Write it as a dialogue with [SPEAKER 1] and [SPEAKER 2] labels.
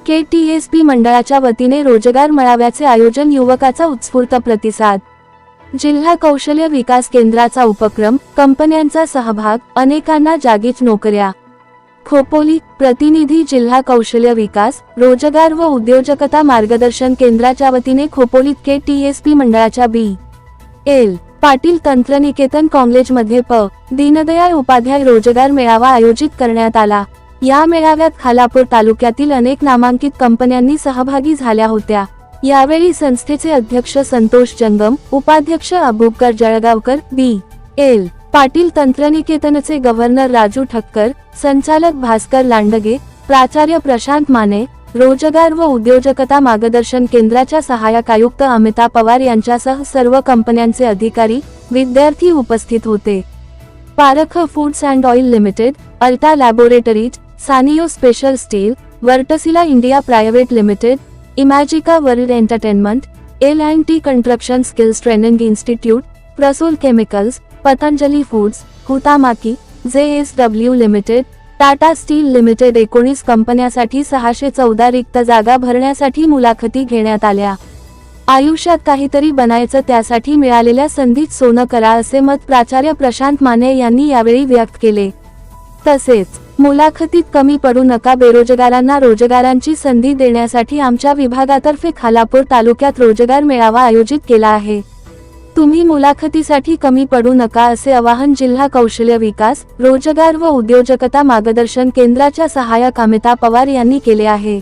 [SPEAKER 1] KTSP मंडळाच्या वतीने रोजगार मेळाव्याचे आयोजन, युवकाचा उत्स्फूर्त प्रतिसाद। जिल्हा कौशल्य विकास केंद्राचा उपक्रम, कंपन्यांचा सहभाग, अनेकांना जागीच नोकऱ्या। खोपोली प्रतिनिधी, जिल्हा कौशल्य विकास, रोजगार व उद्योजकता मार्गदर्शन केंद्राच्या वतीने खोपोलीत KTSP मंडळाच्या B.L. पाटील तंत्रनिकेतन कॉलेजमध्ये दीनदयाळ उपाध्याय रोजगार मेळावा आयोजित करण्यात आला। या मेळाव्यात खालापूर तालुक्यातील अनेक नामांकित कंपन्यांनी सहभागी झाल्या होत्या। यावेळी संस्थेचे अध्यक्ष संतोष जंगम, उपाध्यक्ष अबुबकर जळगावकर, B.L. पाटील तंत्रनिकेतनचे गव्हर्नर राजू ठक्कर, संचालक भास्कर लांडगे, प्राचार्य प्रशांत माने, रोजगार व उद्योजकता मार्गदर्शन केंद्राच्या सहाय्यक आयुक्त अमिता पवार यांच्यासह सर्व कंपन्यांचे अधिकारी, विद्यार्थी उपस्थित होते। Parakh foods and oil limited, Alta laboratories, Sanyo special steel, Wartsila India private limited, Imagica world entertainment, L&T construction skills training institute, Prasol chemicals, Patanjali foods, Huhtamaki, JSW limited, Tata steel limited 19 कंपन्यांसाठी 614 रिक्त जागा भरण्यासाठी मुलाखती घेण्यात आल्या। आयुष्यात काहीतरी बनायचं, त्यासाठी मिळालेल्या संधीत सोनं करा, असे मत प्राचार्य प्रशांत माने यांनी यावेळी व्यक्त केले। तसेच मुलाखतीत कमी पडू नका, बेरोजगारांना रोजगारांची संधी देण्यासाठी आमच्या विभागातर्फे खालापूर तालुक्यात रोजगार मेळावा आयोजित केला आहे। तुम्ही मुलाखतीसाठी कमी पडू नका, असे आवाहन जिल्हा कौशल्य विकास, रोजगार व उद्योजकता मार्गदर्शन केंद्राच्या सहाय्यक अमिता पवार यांनी केले आहे।